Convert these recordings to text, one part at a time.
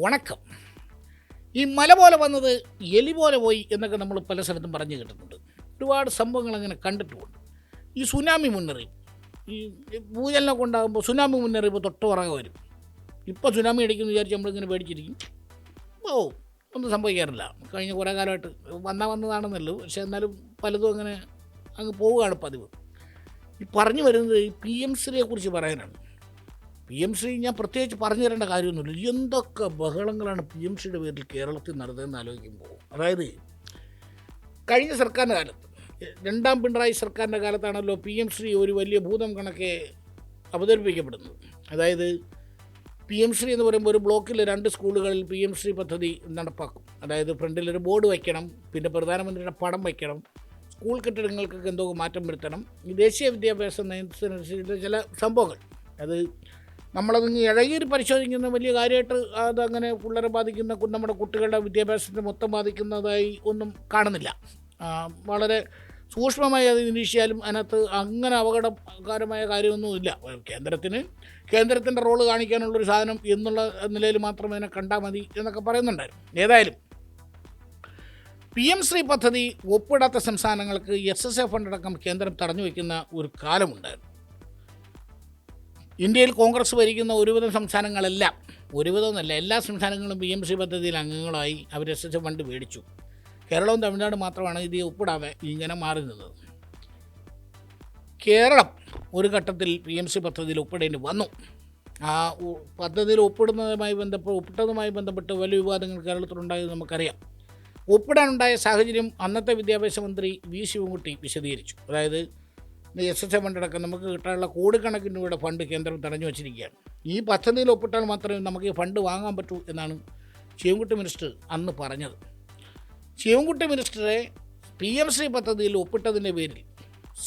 വണക്കം. ഈ മല പോലെ വന്നത് എലി പോലെ പോയി എന്നൊക്കെ നമ്മൾ പല സ്ഥലത്തും പറഞ്ഞു കേട്ടിട്ടുണ്ട്. ഒരുപാട് സംഭവങ്ങൾ അങ്ങനെ കണ്ടിട്ടുമുണ്ട്. ഈ സുനാമി മുന്നറിയിപ്പ്, ഈ ഭൂചലനമൊക്കെ ഉണ്ടാകുമ്പോൾ സുനാമി മുന്നറിയിപ്പ് തൊട്ട് പുറകെ വരും. ഇപ്പോൾ സുനാമി അടിക്കുമെന്ന് വിചാരിച്ച് നമ്മളിങ്ങനെ പേടിച്ചിരിക്കും. ഒന്നും സംഭവിക്കാറില്ല. കഴിഞ്ഞ കുറേ കാലമായിട്ട് വന്നതാണെന്നല്ലോ. പക്ഷേ എന്നാലും പലതും അങ്ങനെ അങ്ങ് പോവുകയാണ് പതിവ്. ഈ പറഞ്ഞു വരുന്നത് ഈ PM-ശ്രീയെ കുറിച്ച് പറയാനാണ്. PM-ശ്രീ ഞാൻ പ്രത്യേകിച്ച് പറഞ്ഞു തരേണ്ട കാര്യമൊന്നുമില്ല. എന്തൊക്കെ ബഹളങ്ങളാണ് PM-ശ്രീയുടെ പേരിൽ കേരളത്തിൽ നടന്നതെന്ന് ആലോചിക്കുമ്പോൾ. അതായത് കഴിഞ്ഞ സർക്കാരിൻ്റെ കാലത്ത്, രണ്ടാം പിണറായി സർക്കാരിൻ്റെ കാലത്താണല്ലോ PM-ശ്രീ ഒരു വലിയ ഭൂതം കണക്കെ അവതരിപ്പിക്കപ്പെടുന്നത്. അതായത് PM-ശ്രീ എന്ന് പറയുമ്പോൾ ഒരു ബ്ലോക്കിൽ 2 സ്കൂളുകളിൽ PM-ശ്രീ പദ്ധതി നടപ്പാക്കും. അതായത് ഫ്രണ്ടിലൊരു ബോർഡ് വയ്ക്കണം, പിന്നെ പ്രധാനമന്ത്രിയുടെ പടം വയ്ക്കണം, സ്കൂൾ കെട്ടിടങ്ങൾക്കൊക്കെ എന്തോ മാറ്റം വരുത്തണം, ഈ ദേശീയ വിദ്യാഭ്യാസ നയത്തിനനുസരിച്ച് ചില സംഭവങ്ങൾ. അത് നമ്മളതൊന്ന് ഇഴകീരി പരിശോധിക്കുന്ന വലിയ കാര്യമായിട്ട് അതങ്ങനെ പിള്ളേരെ ബാധിക്കുന്ന, നമ്മുടെ കുട്ടികളുടെ വിദ്യാഭ്യാസത്തെ മൊത്തം ബാധിക്കുന്നതായി ഒന്നും കാണുന്നില്ല. വളരെ സൂക്ഷ്മമായി അത് നിരീക്ഷിച്ചാലും അതിനകത്ത് അങ്ങനെ അപകടകരമായ കാര്യമൊന്നുമില്ല. കേന്ദ്രത്തിൻ്റെ റോള് കാണിക്കാനുള്ളൊരു സാധനം എന്നുള്ള നിലയിൽ മാത്രമേ അതിനെ കണ്ടാൽ മതി എന്നൊക്കെ പറയുന്നുണ്ടായിരുന്നു. ഏതായാലും PM-ശ്രീ പദ്ധതി ഒപ്പിടാത്ത സംസ്ഥാനങ്ങൾക്ക് SSA ഫണ്ടടക്കം കേന്ദ്രം തടഞ്ഞു വയ്ക്കുന്ന ഒരു കാലമുണ്ടായിരുന്നു. ഇന്ത്യയിൽ കോൺഗ്രസ് ഭരിക്കുന്ന ഒരുവിധം സംസ്ഥാനങ്ങളെല്ലാം, ഒരുവിധമെന്നല്ല എല്ലാ സംസ്ഥാനങ്ങളും PM-ശ്രീ പദ്ധതിയിൽ അംഗങ്ങളായി അവർ SSA ഫണ്ട് മേടിച്ചു. കേരളവും തമിഴ്നാട് മാത്രമാണ് ഇത് ഒപ്പിടാതെ ഇങ്ങനെ മാറി നിന്നത്. കേരളം ഒരു ഘട്ടത്തിൽ PM-ശ്രീ പദ്ധതിയിൽ ഒപ്പിടേണ്ടി വന്നു. ആ പദ്ധതിയിൽ ഒപ്പിട്ടതുമായി ബന്ധപ്പെട്ട് വലിയ വിവാദങ്ങൾ കേരളത്തിലുണ്ടായത് നമുക്കറിയാം. ഒപ്പിടാനുണ്ടായ സാഹചര്യം അന്നത്തെ വിദ്യാഭ്യാസ മന്ത്രി V. ശിവൻകുട്ടി വിശദീകരിച്ചു. അതായത് SSA ഫണ്ടടക്കം നമുക്ക് കിട്ടാനുള്ള കോടിക്കണക്കിന് രൂപയുടെ ഫണ്ട് കേന്ദ്രം തടഞ്ഞു വച്ചിരിക്കുകയാണ്. ഈ പദ്ധതിയിൽ ഒപ്പിട്ടാൽ മാത്രമേ നമുക്ക് ഈ ഫണ്ട് വാങ്ങാൻ പറ്റൂ എന്നാണ് ശിവൻകുട്ടി മിനിസ്റ്റർ അന്ന് പറഞ്ഞത്. ശിവൻകുട്ടി മിനിസ്റ്ററെ PM-ശ്രീ പദ്ധതിയിൽ ഒപ്പിട്ടതിൻ്റെ പേരിൽ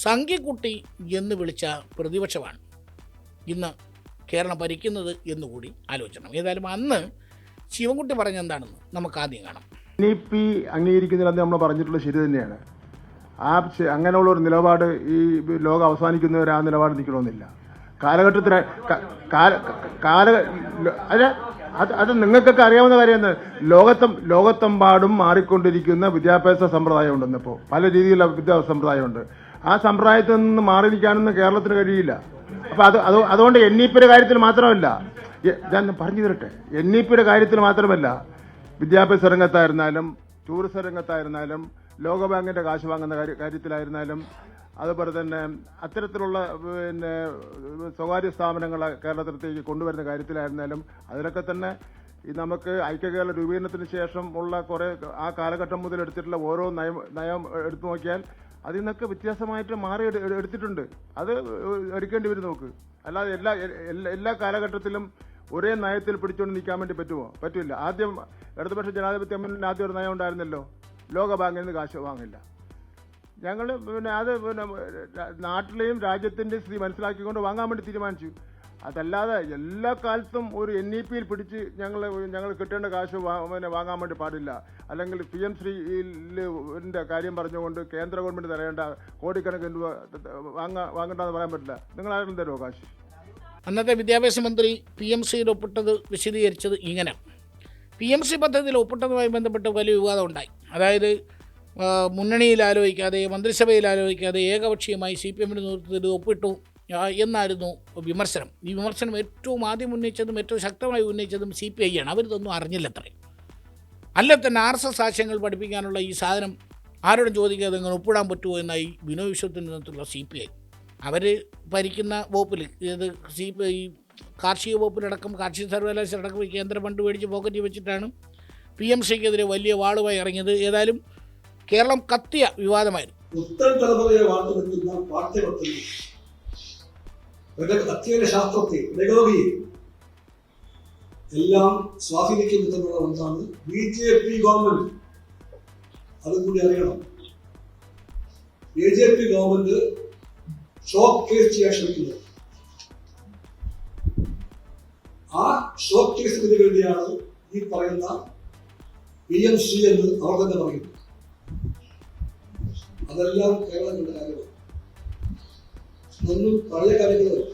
സംഘിക്കുട്ടി എന്ന് വിളിച്ച പ്രതിപക്ഷമാണ് ഇന്ന് കേരളം ഭരിക്കുന്നത് എന്നുകൂടി ആലോചിക്കണം. ഏതായാലും അന്ന് ശിവൻകുട്ടി പറഞ്ഞെന്താണെന്ന് നമുക്ക് ആദ്യം കാണാം. NEP അംഗീകരിക്കുന്നതിൽ നമ്മൾ പറഞ്ഞിട്ടുള്ളത് ശരി തന്നെയാണ്. അങ്ങനെയുള്ള ഒരു നിലപാട് ഈ ലോകം അവസാനിക്കുന്നവരെ ആ നിലപാട് നിൽക്കണമെന്നില്ല. കാലഘട്ടത്തിന് അത് നിങ്ങൾക്കൊക്കെ അറിയാവുന്ന കാര്യമാണ്. ലോകത്തെമ്പാടും മാറിക്കൊണ്ടിരിക്കുന്ന വിദ്യാഭ്യാസ സമ്പ്രദായം ഉണ്ടെന്ന്. ഇപ്പോൾ പല രീതിയിലുള്ള വിദ്യാഭ്യാസ സമ്പ്രദായമുണ്ട്. ആ സമ്പ്രദായത്തിൽ നിന്ന് മാറി നിൽക്കാനൊന്നും കേരളത്തിന് കഴിയില്ല. അപ്പം അതുകൊണ്ട് NEP-യുടെ കാര്യത്തിൽ മാത്രമല്ല, ഞാൻ പറഞ്ഞു തരട്ടെ, NEP-യുടെ കാര്യത്തിൽ മാത്രമല്ല, വിദ്യാഭ്യാസ രംഗത്തായിരുന്നാലും ടൂറിസം രംഗത്തായിരുന്നാലും ലോകബാങ്കിന്റെ കാശ് വാങ്ങുന്ന കാര്യത്തിലായിരുന്നാലും അതുപോലെ തന്നെ അത്തരത്തിലുള്ള സ്വകാര്യ സ്ഥാപനങ്ങളെ കേരളത്തിലേക്ക് കൊണ്ടുവരുന്ന കാര്യത്തിലായിരുന്നാലും അതിലൊക്കെ തന്നെ നമുക്ക് ഐക്യകേരള രൂപീകരണത്തിന് ശേഷം ഉള്ള കുറേ ആ കാലഘട്ടം മുതൽ എടുത്തിട്ടുള്ള ഓരോ നയം എടുത്തു നോക്കിയാൽ അതിൽ നിന്നൊക്കെ വ്യത്യാസമായിട്ട് മാറി എടുത്തിട്ടുണ്ട്. അത് എടുക്കേണ്ടി വരും നമുക്ക്. അല്ലാതെ എല്ലാ കാലഘട്ടത്തിലും ഒരേ നയത്തിൽ പിടിച്ചുകൊണ്ട് നിൽക്കാൻ വേണ്ടി പറ്റില്ല. ആദ്യം ഇടതുപക്ഷ ജനാധിപത്യ മുന്നണി ആദ്യം ഒരു നയം ഉണ്ടായിരുന്നല്ലോ, ലോകബാങ്കിൽ നിന്ന് കാശ് വാങ്ങില്ല. ഞങ്ങൾ അത് നാട്ടിലെയും രാജ്യത്തിൻ്റെ സ്ഥിതി മനസ്സിലാക്കിക്കൊണ്ട് വാങ്ങാൻ വേണ്ടി തീരുമാനിച്ചു. അതല്ലാതെ എല്ലാ കാലത്തും ഒരു NEP-യിൽ പിടിച്ച് ഞങ്ങൾ കിട്ടേണ്ട കാശ് വാങ്ങാൻ വേണ്ടി പാടില്ല. അല്ലെങ്കിൽ PM-ശ്രീന്റെ കാര്യം പറഞ്ഞുകൊണ്ട് കേന്ദ്ര ഗവൺമെൻറ് തരേണ്ട കോടിക്കണക്കിന് രൂപ വാങ്ങണ്ടെന്ന് പറയാൻ പറ്റില്ല. നിങ്ങൾ ആരും തരുമോ കാശ്? അന്നത്തെ വിദ്യാഭ്യാസ മന്ത്രി PM-ശ്രീയിൽ ഒപ്പിട്ടത് വിശദീകരിച്ചത് ഇങ്ങനെ: PM-ശ്രീ പദ്ധതിയിൽ ഒപ്പിട്ടതുമായി ബന്ധപ്പെട്ട് വലിയ വിവാദം ഉണ്ടായി. അതായത് മുന്നണിയിൽ ആലോചിക്കാതെ, മന്ത്രിസഭയിൽ ആലോചിക്കാതെ ഏകപക്ഷീയമായി CPM-ന്റെ നേതൃത്വത്തിൽ ഒപ്പിട്ടു എന്നായിരുന്നു വിമർശനം. ഈ വിമർശനം ഏറ്റവും ആദ്യം ഉന്നയിച്ചതും ഏറ്റവും ശക്തമായി ഉന്നയിച്ചതും CPI ആണ്. അവരിതൊന്നും അറിഞ്ഞില്ലത്രേ. തന്നെ RSS ആശയങ്ങൾ പഠിപ്പിക്കാനുള്ള ഈ സാധനം ആരോടും ചോദിക്കാതെ ഇങ്ങനെ ഒപ്പിടാൻ പറ്റുമോ എന്നായി ബിനോയ് വിശ്വത്തിൻ്റെ നേതൃത്വത്തിലുള്ള CPI. അവർ ഭരിക്കുന്ന വകുപ്പിൽ, ഈ കാർഷിക വകുപ്പിലടക്കം, കാർഷിക സർവകലാശാലടക്കം കേന്ദ്ര ഫണ്ട് മേടിച്ച് പോക്കറ്റിൽ വെച്ചിട്ടാണ് PM-ശ്രീക്കെതിരെ വലിയ വാളുമായി ഇറങ്ങിയത്. ഏതായാലും കേരളം കത്തിയ വിവാദമായിരുന്നു. പുത്തൻ തലമുറയെ വാർത്തെടുക്കുന്ന പാഠ്യപദ്ധതി, അധ്യയന ശാസ്ത്രത്തെ, പെഡഗോഗിയെ എല്ലാം സ്വാധീനിക്കുന്നുണ്ടെന്നുള്ള ഒന്നാണ് BJP ഗവൺമെന്റ്. അതും കൂടി അറിയണം. BJP ഗവൺമെന്റ് ഷോക്ക് കേസ് ചെയ്യാൻ ശ്രമിക്കുന്നത്. ആ ഷോക്ക് കേസിന് വേണ്ടിയാണ് ഈ പറയുന്ന PM-ശ്രീ എന്ന് അവർ തന്നെ പറയുന്നു. അതെല്ലാം കേരളത്തിന്റെ കാര്യമാണ്. ഒന്നും പഴയ കാര്യങ്ങളല്ല,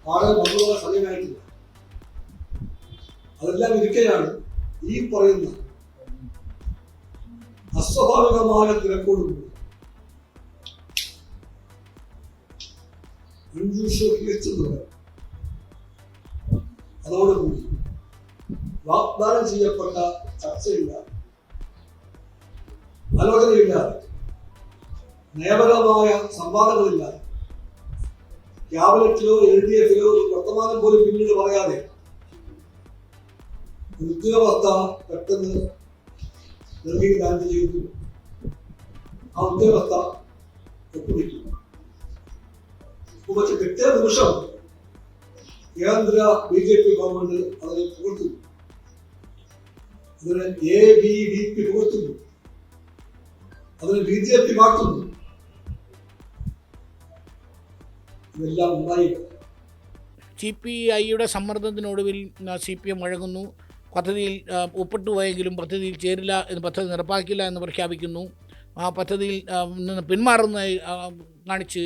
വളരെ മധുരമായ സമയമായിട്ടില്ല. അതെല്ലാം ഇരിക്കെയാണ് ഈ പറയുന്ന അസ്വാഭാവികമായ തിരക്കോടുകൂടി അതോടുകൂടി വാഗ്ദാനം ചെയ്യപ്പെട്ട ചർച്ചയില്ലാതെ, ആലോചനയില്ലാതെ, നയപരമായ സംവാദങ്ങളില്ലാതെ, ക്യാബിനറ്റിലോ LDF-ലോ ഒരു വർത്തമാനം പോലും പിന്നീട് പറയാതെ ഉദ്യോഗസ്ഥ പെട്ടെന്ന് ഡൽഹിയിൽ ലാൻഡ് ചെയ്തു. ആ ഉദ്യോഗസ്ഥ ഒപ്പുവെക്കുന്നു. പക്ഷെ പിറ്റേ നിമിഷം കേന്ദ്ര BJP ഗവൺമെന്റ് അതിനെ പുകഴ്ത്തുന്നു. അതിനെ ABVP പുകഴ്ത്തുന്നു. അതിനെ BJP മാറ്റുന്നു. ഇതെല്ലാം ഉണ്ടായില്ല. CPI-യുടെ സമ്മർദ്ദത്തിനൊടുവിൽ CPM വഴങ്ങുന്നു. പദ്ധതിയിൽ ഒപ്പിട്ടു പോയെങ്കിലും പദ്ധതിയിൽ ചേരില്ല എന്ന്, പദ്ധതി നടപ്പാക്കില്ല എന്ന് പ്രഖ്യാപിക്കുന്നു. ആ പദ്ധതിയിൽ നിന്ന് പിന്മാറുന്നതായി കാണിച്ച്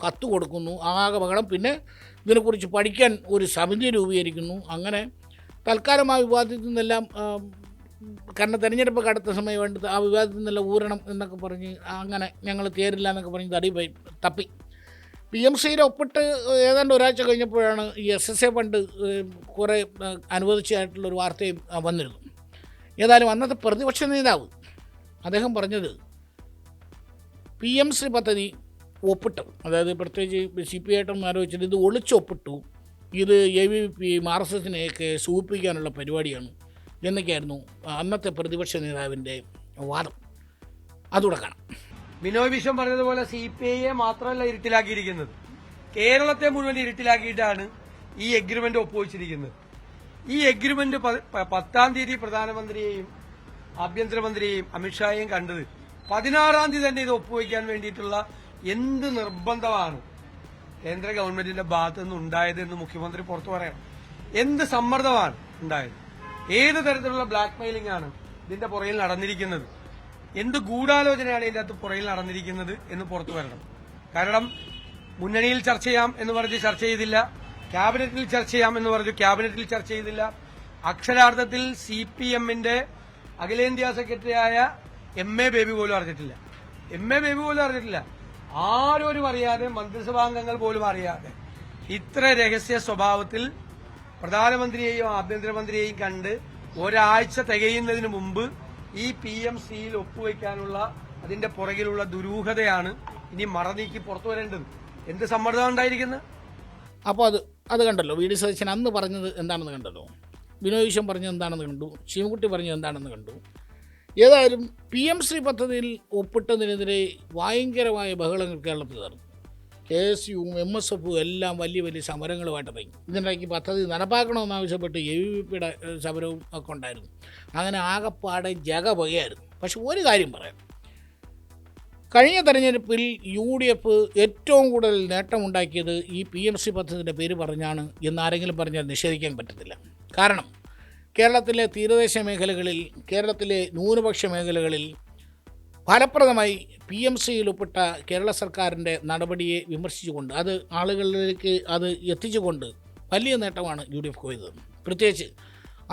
കത്ത് കൊടുക്കുന്നു. ആകെ ബഹളം. പിന്നെ ഇതിനെക്കുറിച്ച് പഠിക്കാൻ ഒരു സമിതി രൂപീകരിക്കുന്നു. അങ്ങനെ തൽക്കാലം ആ വിവാദത്തിൽ നിന്നെല്ലാം, കാരണം തെരഞ്ഞെടുപ്പ് അടുത്ത സമയം വേണ്ടത്, ആ വിവാദത്തിൽ നിന്നെല്ലാം ഊരണം എന്നൊക്കെ പറഞ്ഞ് അങ്ങനെ ഞങ്ങൾ ചേരില്ല എന്നൊക്കെ പറഞ്ഞ് തപ്പി PMCയിൽ ഒപ്പിട്ട് ഏതാണ്ട് ഒരാഴ്ച കഴിഞ്ഞപ്പോഴാണ് ഈ SSA ഫണ്ട് കുറേ അനുവദിച്ചതായിട്ടുള്ളൊരു വാർത്തയും വന്നിരുന്നു. ഏതായാലും അന്നത്തെ പ്രതിപക്ഷ നേതാവ് അദ്ദേഹം പറഞ്ഞത് PMC പദ്ധതി ഒപ്പിട്ടു, അതായത് പ്രത്യേകിച്ച് CPI ആയിട്ടൊന്നും ആലോചിച്ചിട്ട് ഇത് ഒളിച്ചൊപ്പിട്ടു, ഇത് ABVP RSSനെയൊക്കെ സൂചിപ്പിക്കാനുള്ള പരിപാടിയാണ് എന്നൊക്കെയായിരുന്നു അന്നത്തെ പ്രതിപക്ഷ നേതാവിൻ്റെ വാദം. അതുകൂടെ കാണാം. ബിനോയ് വിശ്വം പറഞ്ഞതുപോലെ CPIയെ മാത്രമല്ല ഇരുട്ടിലാക്കിയിരിക്കുന്നത്, കേരളത്തെ മുഴുവൻ ഇരുട്ടിലാക്കിയിട്ടാണ് ഈ എഗ്രിമെന്റ് ഒപ്പുവെച്ചിരിക്കുന്നത്. ഈ എഗ്രിമെന്റ് 10-ാം തീയതി പ്രധാനമന്ത്രിയെയും ആഭ്യന്തരമന്ത്രിയെയും അമിത്ഷായെയും കണ്ടത് 16-ാം തീയതി തന്നെ ഇത് ഒപ്പുവെക്കാൻ വേണ്ടിയിട്ടുള്ള എന്ത് നിർബന്ധമാണ് കേന്ദ്ര ഗവൺമെന്റിന്റെ ഭാഗത്തു നിന്ന് ഉണ്ടായതെന്ന് മുഖ്യമന്ത്രി പുറത്തു പറയണം. എന്ത് സമ്മർദ്ദമാണ് ഉണ്ടായത്? ഏത് തരത്തിലുള്ള ബ്ലാക്ക് മെയിലിംഗ് ആണ് ഇതിന്റെ പുറകിൽ നടന്നിരിക്കുന്നത്? എന്ത് ഗൂഢാലോചനയാണ് ഇതിന്റെ അകത്ത് പുറകിൽ നടന്നിരിക്കുന്നത് എന്ന് പുറത്തു വരണം. കാരണം മുന്നണിയിൽ ചർച്ച ചെയ്യാം എന്ന് പറഞ്ഞ് ചർച്ച ചെയ്തില്ല, ക്യാബിനറ്റിൽ ചർച്ച ചെയ്യാം എന്ന് പറഞ്ഞു ക്യാബിനറ്റിൽ ചർച്ച ചെയ്തില്ല. അക്ഷരാർത്ഥത്തിൽ CPM-ന്റെ അഖിലേന്ത്യാ സെക്രട്ടറിയായ MA ബേബി പോലും അറിഞ്ഞിട്ടില്ല. ആരോരും അറിയാതെ, മന്ത്രിസഭാംഗങ്ങൾ പോലും അറിയാതെ ഇത്ര രഹസ്യ സ്വഭാവത്തിൽ പ്രധാനമന്ത്രിയെയും ആഭ്യന്തരമന്ത്രിയെയും കണ്ട് ഒരാഴ്ച തികയുന്നതിന് മുമ്പ് ഈ PMCയിൽ ഒപ്പുവെക്കാനുള്ള അതിന്റെ പുറകിലുള്ള ദുരൂഹതയാണ് ഇനി മറനീക്കി പുറത്തു വരേണ്ടത്. എന്ത് സമ്മർദ്ദം ഉണ്ടായിരിക്കുന്നത്? അപ്പോൾ അത് കണ്ടല്ലോ. VD സതീശൻ അന്ന് പറഞ്ഞത് എന്താണെന്ന് കണ്ടല്ലോ, ബിനോയ് വിശ്വം പറഞ്ഞത് എന്താണെന്ന് കണ്ടു, ശിവൻകുട്ടി പറഞ്ഞത് എന്താണെന്ന് കണ്ടു. ഏതായാലും PMC പദ്ധതിയിൽ ഒപ്പിട്ടതിനെതിരെ ഭയങ്കരമായ ബഹളങ്ങൾ കേരളത്തിൽ നടന്നു. KSUവും MSFും എല്ലാം വലിയ വലിയ സമരങ്ങളുമായിട്ട് തുടങ്ങി. ഇതിനിടയ്ക്ക് പദ്ധതി നടപ്പാക്കണമെന്നാവശ്യപ്പെട്ട് ABVPയുടെ സമരവും ഒക്കെ ഉണ്ടായിരുന്നു. അങ്ങനെ ആകെപ്പാടെ ജഗപൊകയായിരുന്നു. പക്ഷെ ഒരു കാര്യം പറയാം, കഴിഞ്ഞ തെരഞ്ഞെടുപ്പിൽ UDF ഏറ്റവും കൂടുതൽ നേട്ടമുണ്ടാക്കിയത് ഈ PMC പദ്ധതിയുടെ പേര് പറഞ്ഞാണ് എന്നാരെങ്കിലും പറഞ്ഞാൽ നിഷേധിക്കാൻ പറ്റത്തില്ല. കാരണം കേരളത്തിലെ തീരദേശ മേഖലകളിൽ, കേരളത്തിലെ ന്യൂനപക്ഷ മേഖലകളിൽ ഫലപ്രദമായി PMCയിൽ ഒപ്പിട്ട കേരള സർക്കാരിൻ്റെ നടപടിയെ വിമർശിച്ചുകൊണ്ട്, അത് ആളുകളിലേക്ക് അത് എത്തിച്ചുകൊണ്ട് വലിയ നേട്ടമാണ് UDF കൊയ്തത്. പ്രത്യേകിച്ച്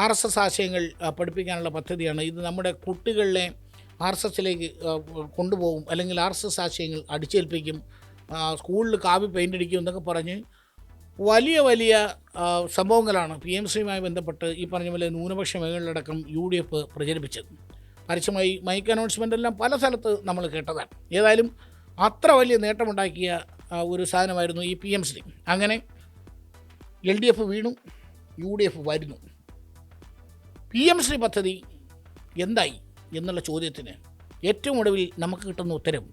RSS ആശയങ്ങൾ പഠിപ്പിക്കാനുള്ള പദ്ധതിയാണ് ഇത്. നമ്മുടെ കുട്ടികളെ RSSലേക്ക് കൊണ്ടുപോകും, അല്ലെങ്കിൽ RSS ആശയങ്ങൾ അടിച്ചേൽപ്പിക്കും, സ്കൂളിൽ കാവി പെയിൻ്റ് അടിക്കും എന്നൊക്കെ പറഞ്ഞ് വലിയ വലിയ സംഭവങ്ങളാണ് PMCയുമായി ബന്ധപ്പെട്ട് ഈ പറഞ്ഞ പോലെ ന്യൂനപക്ഷ മേഖലയിലടക്കം UDF പ്രചരിപ്പിച്ചത്. പരസ്യമായി മൈക്ക് അനൗൺസ്മെൻ്റ് എല്ലാം പല സ്ഥലത്ത് നമ്മൾ കേട്ടതാണ്. ഏതായാലും അത്ര വലിയ നേട്ടമുണ്ടാക്കിയ ഒരു സാധനമായിരുന്നു ഈ PMC. അങ്ങനെ LDF വീണു, UDF വരുന്നു. PMC പദ്ധതി എന്തായി എന്നുള്ള ചോദ്യത്തിന് ഏറ്റവും ഒടുവിൽ നമുക്ക് കിട്ടുന്ന ഉത്തരം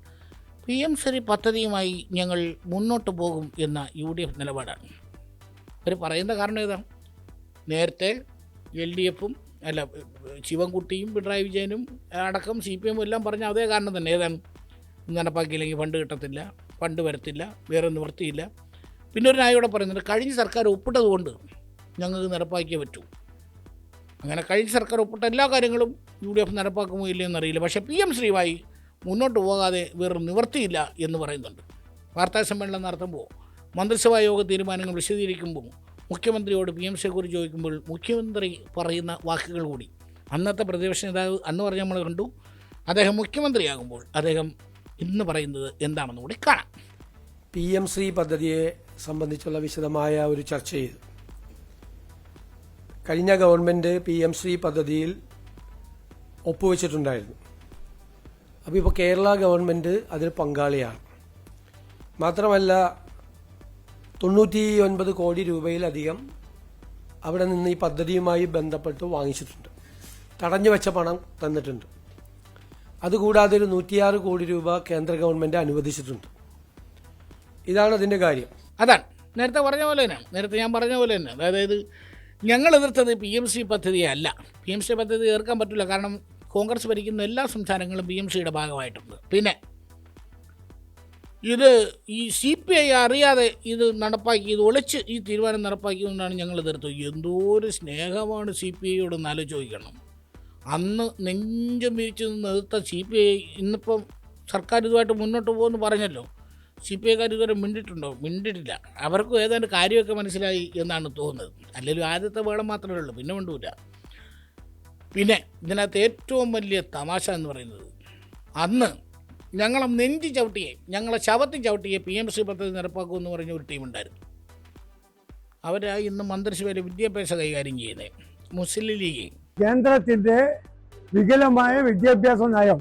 PMC പദ്ധതിയുമായി ഞങ്ങൾ മുന്നോട്ട് പോകും എന്ന UDF നിലപാടാണ്. അവർ പറയുന്ന കാരണം ഏതാണ്? നേരത്തെ LDFും ശിവൻകുട്ടിയും പിണറായി വിജയനും അടക്കം CPM എല്ലാം പറഞ്ഞ അതേ കാരണം തന്നെ. ഏതാണ്? നടപ്പാക്കിയില്ലെങ്കിൽ ഫണ്ട് കിട്ടത്തില്ല, ഫണ്ട് വരത്തില്ല, വേറെ നിവൃത്തിയില്ല. പിന്നെ ഒരു ന്യായം ഇവിടെ പറയുന്നുണ്ട്, കഴിഞ്ഞ സർക്കാർ ഒപ്പിട്ടത് കൊണ്ട് ഞങ്ങൾക്ക് നടപ്പാക്കിയേ പറ്റൂ. അങ്ങനെ കഴിഞ്ഞ സർക്കാർ ഒപ്പിട്ട എല്ലാ കാര്യങ്ങളും UDF നടപ്പാക്കുമോ ഇല്ലയെന്നറിയില്ല. പക്ഷേ PMCയുമായി മുന്നോട്ട് പോകാതെ വേറെ നിവൃത്തിയില്ല എന്ന് പറയുന്നുണ്ട്. വാർത്താ സമ്മേളനം നടത്തുമ്പോൾ, മന്ത്രിസഭാ യോഗ തീരുമാനങ്ങൾ വിശദീകരിക്കുമ്പോൾ മുഖ്യമന്ത്രിയോട് PMC കുറിച്ച് ചോദിക്കുമ്പോൾ മുഖ്യമന്ത്രി പറയുന്ന വാക്കുകൾ കൂടി അന്നത്തെ പ്രതിപക്ഷ നേതാവ് അന്ന് പറഞ്ഞ് നമ്മൾ കണ്ടു. അദ്ദേഹം മുഖ്യമന്ത്രിയാകുമ്പോൾ അദ്ദേഹം ഇന്ന് പറയുന്നത് എന്താണെന്ന് കൂടി കാണാം. PMC പദ്ധതിയെ സംബന്ധിച്ചുള്ള വിശദമായ ഒരു ചർച്ച ചെയ്തു. കഴിഞ്ഞ ഗവൺമെന്റ് PMC പദ്ധതിയിൽ ഒപ്പുവെച്ചിട്ടുണ്ടായിരുന്നു. അപ്പോൾ ഇപ്പോൾ കേരള ഗവൺമെന്റ് അതിൽ പങ്കാളിയാണ്. മാത്രമല്ല 99 കോടി രൂപയിലധികം അവിടെ നിന്ന് ഈ പദ്ധതിയുമായി ബന്ധപ്പെട്ട് വാങ്ങിച്ചിട്ടുണ്ട്. തടഞ്ഞു വെച്ച പണം തന്നിട്ടുണ്ട്. അതുകൂടാതെ ഒരു 106 കോടി രൂപ കേന്ദ്ര ഗവൺമെന്റ് അനുവദിച്ചിട്ടുണ്ട്. ഇതാണ് അതിന്റെ കാര്യം. അതാണ് നേരത്തെ പറഞ്ഞ പോലെ തന്നെ, ഞാൻ പറഞ്ഞ പോലെ തന്നെ, അതായത് ഞങ്ങൾ എതിർത്തത് PMC പദ്ധതിയെ അല്ല. PMC പദ്ധതി എതിർക്കാൻ പറ്റില്ല, കാരണം കോൺഗ്രസ് ഭരിക്കുന്ന എല്ലാ സംസ്ഥാനങ്ങളും PMCയുടെ ഭാഗമായിട്ടുണ്ട്. പിന്നെ ഇത് ഈ CPI അറിയാതെ ഇത് നടപ്പാക്കി, ഇത് ഒളിച്ച് ഈ തീരുമാനം നടപ്പാക്കിയതുകൊണ്ടാണ് ഞങ്ങൾ എതിർത്തത്. എന്തോ ഒരു സ്നേഹമാണ് CPIയോടൊന്ന് ആലോചിക്കണം. അന്ന് നെഞ്ചം വിരിച്ച് നിന്ന് എതിർത്ത CPI ഇന്നിപ്പം സർക്കാർ ഇതുമായിട്ട് മുന്നോട്ട് പോകുമെന്ന് പറഞ്ഞല്ലോ. CPIക്കാർ ഇതുവരെ മിണ്ടിട്ടില്ല. അവർക്കും ഏതാണ്ട് കാര്യമൊക്കെ മനസ്സിലായി എന്നാണ് തോന്നുന്നത്. അല്ലെങ്കിൽ ആദ്യത്തെ വേളം മാത്രമേ ഉള്ളൂ, പിന്നെ കൊണ്ടുമില്ല. പിന്നെ ഇതിനകത്ത് ഏറ്റവും വലിയ തമാശ എന്ന് പറയുന്നത്, അന്ന് ഞങ്ങളെ നെഞ്ചി ചവിട്ടിയെ, ഞങ്ങളെ ശവത്തി ചവിട്ടിയെ PMC പദ്ധതി നടപ്പാക്കുമെന്ന് പറഞ്ഞ ഒരു ടീമുണ്ടായിരുന്നു. അവരായി ഇന്ന് മന്ത്രിസഭയിലെ വിദ്യാഭ്യാസ കൈകാര്യം ചെയ്യുന്നത് മുസ്ലിം ലീഗ്. കേന്ദ്രത്തിന്റെ വികലമായ വിദ്യാഭ്യാസ നയം,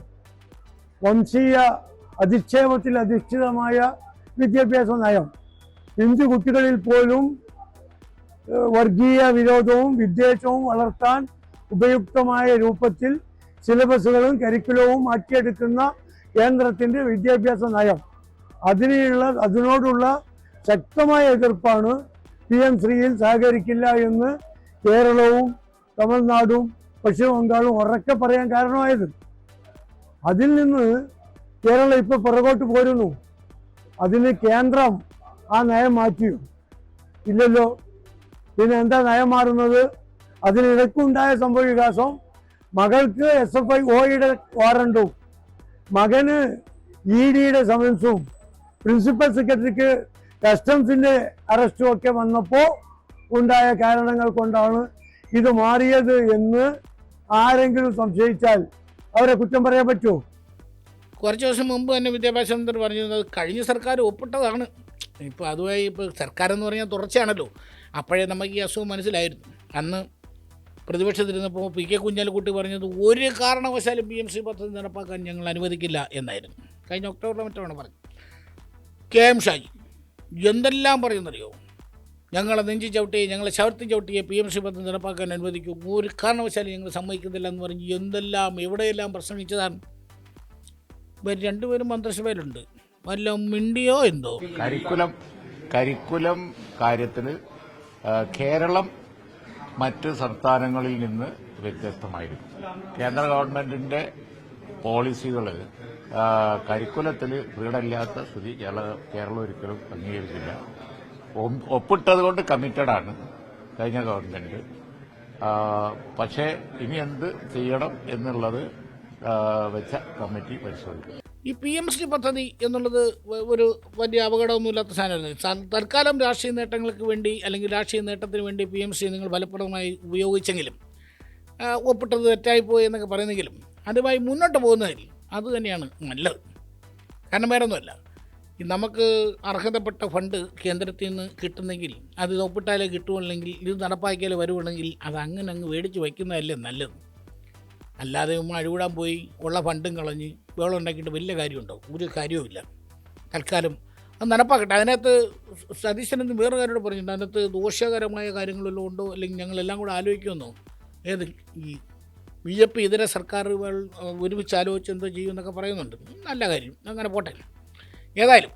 വംശീയ അധിക്ഷേപത്തിൽ അധിഷ്ഠിതമായ വിദ്യാഭ്യാസ നയം, ഹിന്ദു കുട്ടികളിൽ പോലും വർഗീയ വിരോധവും വിദ്വേഷവും വളർത്താൻ ഉപയുക്തമായ രൂപത്തിൽ സിലബസുകളും കരിക്കുലവും മാറ്റിയെടുക്കുന്ന കേന്ദ്രത്തിന്റെ വിദ്യാഭ്യാസ നയം, അതിനോടുള്ള ശക്തമായ എതിർപ്പാണ് PM3യിൽ സഹകരിക്കില്ല എന്ന് കേരളവും തമിഴ്നാടും പശ്ചിമ ബംഗാളും ഉറക്കെ പറയാൻ കാരണമായത്. അതിൽ നിന്ന് കേരളം ഇപ്പൊ പുറകോട്ട് പോരുന്നു. അതിന് കേന്ദ്രം ആ നയം മാറ്റിയോ? ഇല്ലല്ലോ. പിന്നെ എന്താ നയം മാറുന്നത്? അതിനിടയ്ക്കുണ്ടായ സംഭവ വികാസം, മകൾക്ക് SFI Oയുടെ വാറണ്ടും മകന് EDയുടെ സമൻസും പ്രിൻസിപ്പൽ സെക്രട്ടറിക്ക് കസ്റ്റംസിന്റെ അറസ്റ്റും ഒക്കെ വന്നപ്പോൾ ഉണ്ടായ കാരണങ്ങൾ കൊണ്ടാണ് ഇത് മാറിയത് എന്ന് ആരെങ്കിലും സംശയിച്ചാൽ അവരെ കുറ്റം പറയാൻ പറ്റുമോ? കുറച്ച് ദിവസം മുമ്പ് തന്നെ വിദ്യാഭ്യാസ മന്ത്രി പറഞ്ഞിരുന്നത് കഴിഞ്ഞ സർക്കാർ ഒപ്പിട്ടതാണ്. ഇപ്പോൾ അതുമായി ഇപ്പോൾ സർക്കാരെന്ന് പറഞ്ഞാൽ തുടർച്ചയാണല്ലോ. അപ്പോഴേ നമുക്ക് ഈ അസുഖം മനസ്സിലായിരുന്നു. അന്ന് പ്രതിപക്ഷത്തിരുന്നപ്പോൾ PK കുഞ്ഞാലിക്കുട്ടി പറഞ്ഞത് ഒരു കാരണവശാലും PMC പദ്ധതി നടപ്പാക്കാൻ ഞങ്ങൾ അനുവദിക്കില്ല എന്നായിരുന്നു. കഴിഞ്ഞ ഒക്ടോബറിൽ മറ്റാണ് പറഞ്ഞത്. KM ഷാജി എന്തെല്ലാം പറയുന്നറിയോ? ഞങ്ങളെ നെഞ്ചി ചവിട്ടിയെ, ഞങ്ങളെ ശവർത്തി ചവിട്ടിയെ PMC പദ്ധതി നടപ്പാക്കാൻ അനുവദിക്കും, ഒരു കാരണവശാലും ഞങ്ങൾ സമ്മതിക്കുന്നില്ല എന്ന് പറഞ്ഞ് എന്തെല്ലാം എവിടെയെല്ലാം പ്രസംഗിച്ചതാണ്. ഇവർ രണ്ടുപേരും മന്ത്രിസഭയിലുണ്ട്. വല്ല മിണ്ടിയോ എന്തോ? കരിക്കുലം കാര്യത്തിൽ കേരളം മറ്റ് സംസ്ഥാനങ്ങളിൽ നിന്ന് വ്യത്യസ്തമായിരുന്നു. കേന്ദ്ര ഗവൺമെന്റിന്റെ പോളിസികൾ കരിക്കുലത്തിൽ ഫ്രീഡമില്ലാത്ത സ്ഥിതി കേരളം ഒരിക്കലും അംഗീകരിച്ചില്ല. ഒപ്പിട്ടത് കൊണ്ട് കമ്മിറ്റഡാണ് കഴിഞ്ഞ ഗവൺമെന്റ്. പക്ഷേ ഇനി എന്ത് ചെയ്യണം എന്നുള്ളത് വെച്ച കമ്മിറ്റി പരിശോധിക്കും. ഈ PMC പദ്ധതി എന്നുള്ളത് ഒരു വലിയ അപകടമൊന്നുമില്ലാത്ത സാധനമായിരുന്നു. തൽക്കാലം രാഷ്ട്രീയ നേട്ടങ്ങൾക്ക് വേണ്ടി അല്ലെങ്കിൽ രാഷ്ട്രീയ നേട്ടത്തിന് വേണ്ടി PMC നിങ്ങൾ ഫലപ്രദമായി ഉപയോഗിച്ചെങ്കിലും ഒപ്പിട്ടത് തെറ്റായിപ്പോയി എന്നൊക്കെ പറയുന്നെങ്കിലും അതുമായി മുന്നോട്ട് പോകുന്നതിൽ അത് തന്നെയാണ് നല്ലത്. കാരണം വേറെ ഒന്നുമല്ല, നമുക്ക് അർഹതപ്പെട്ട ഫണ്ട് കേന്ദ്രത്തിൽ നിന്ന് കിട്ടുന്നെങ്കിൽ അത് ഒപ്പിട്ടാലേ കിട്ടുമല്ലെങ്കിൽ ഇത് നടപ്പാക്കിയാലേ വരുവാണെങ്കിൽ അത് അങ്ങനെ അങ്ങ് മേടിച്ച് വയ്ക്കുന്നതല്ലേ നല്ലത്. അല്ലാതെ അഴിവിടാൻ പോയി ഉള്ള ഫണ്ടും കളഞ്ഞ് വേളം ഉണ്ടാക്കിയിട്ട് വലിയ കാര്യമുണ്ടോ? ഒരു കാര്യവുമില്ല. തൽക്കാലം അത് നടപ്പാക്കട്ടെ. അതിനകത്ത് സതീശനെന്ന് വേറെ കാര്യത്തോട് പറഞ്ഞിട്ടുണ്ട്, അതിനകത്ത് ദോഷകരമായ കാര്യങ്ങളെല്ലാം ഉണ്ടോ, അല്ലെങ്കിൽ ഞങ്ങളെല്ലാം കൂടെ ആലോചിക്കുമെന്നോ? ഏത് ഈ BJP ഇതര സർക്കാരുകൾ ഒരുമിച്ച് ആലോചിച്ച് എന്തോ ചെയ്യുമെന്നൊക്കെ പറയുന്നുണ്ട്. നല്ല കാര്യം, അങ്ങനെ പോട്ടെ. ഏതായാലും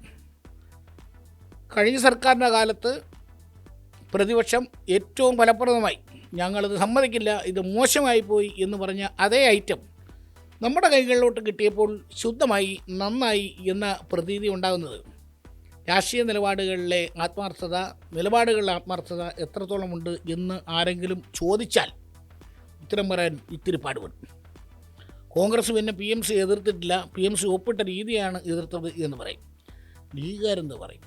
കഴിഞ്ഞ സർക്കാരിൻ്റെ കാലത്ത് പ്രതിപക്ഷം ഏറ്റവും ഫലപ്രദമായി ഞങ്ങളിത് സമ്മതിക്കില്ല, ഇത് മോശമായി പോയി എന്ന് പറഞ്ഞ അതേ ഐറ്റം നമ്മുടെ കൈകളിലോട്ട് കിട്ടിയപ്പോൾ ശുദ്ധമായി നന്നായി എന്ന പ്രതീതി ഉണ്ടാകുന്നത് രാഷ്ട്രീയ നിലപാടുകളിലെ ആത്മാർത്ഥത എത്രത്തോളമുണ്ട് എന്ന് ആരെങ്കിലും ചോദിച്ചാൽ ഉത്തരം പറയാൻ ഇത്തിരി പാടുപെടും. കോൺഗ്രസ് പിന്നെ PMC എതിർത്തിട്ടില്ല, PMC ഒപ്പിട്ട രീതിയാണ് എതിർത്തത് എന്ന് പറയും. ലീഗുകാരെന്ത് പറയും?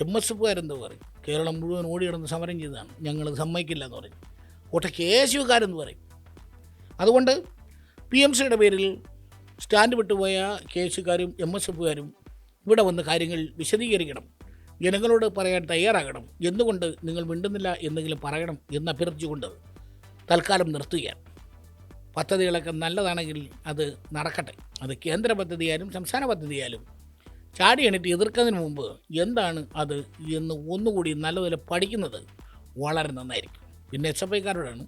MSFകാരെന്ത് പറയും? കേരളം മുഴുവൻ ഓടി കിടന്ന് സമരം ചെയ്തതാണ്. ഞങ്ങൾ സമ്മതിക്കില്ല എന്ന് പറയും. ഒട്ട കേസുകാരെന്ന് പറയും. അതുകൊണ്ട് PMCയുടെ പേരിൽ സ്റ്റാൻഡ് വിട്ടുപോയ കേസുകാരും MSFകാരും ഇവിടെ വന്ന് കാര്യങ്ങൾ വിശദീകരിക്കണം, ജനങ്ങളോട് പറയാൻ തയ്യാറാകണം. എന്തുകൊണ്ട് നിങ്ങൾ മിണ്ടുന്നില്ല എന്നെങ്കിലും പറയണം എന്ന് അഭ്യർത്ഥിച്ചുകൊണ്ട് തൽക്കാലം നിർത്തുകയാണ്. പദ്ധതികളൊക്കെ നല്ലതാണെങ്കിൽ അത് നടക്കട്ടെ. അത് കേന്ദ്ര പദ്ധതിയായാലും സംസ്ഥാന പദ്ധതിയായാലും ചാടി എണീറ്റ് എതിർക്കുന്നതിന് മുമ്പ് എന്താണ് അത് എന്ന് ഒന്നുകൂടി നല്ലപോലെ പഠിക്കുന്നത് വളരെ നന്നായിരിക്കും. പിന്നെ SFIക്കാരോടാണ്,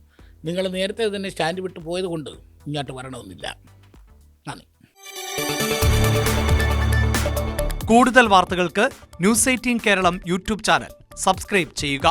നിങ്ങൾ നേരത്തെ തന്നെ സ്റ്റാൻഡ് വിട്ട് പോയത് കൊണ്ട് ഇങ്ങോട്ട് വരണമെന്നില്ല. നന്ദി. കൂടുതൽ വാർത്തകൾക്ക് news 18 Keralam YouTube channel subscribe ചെയ്യുക.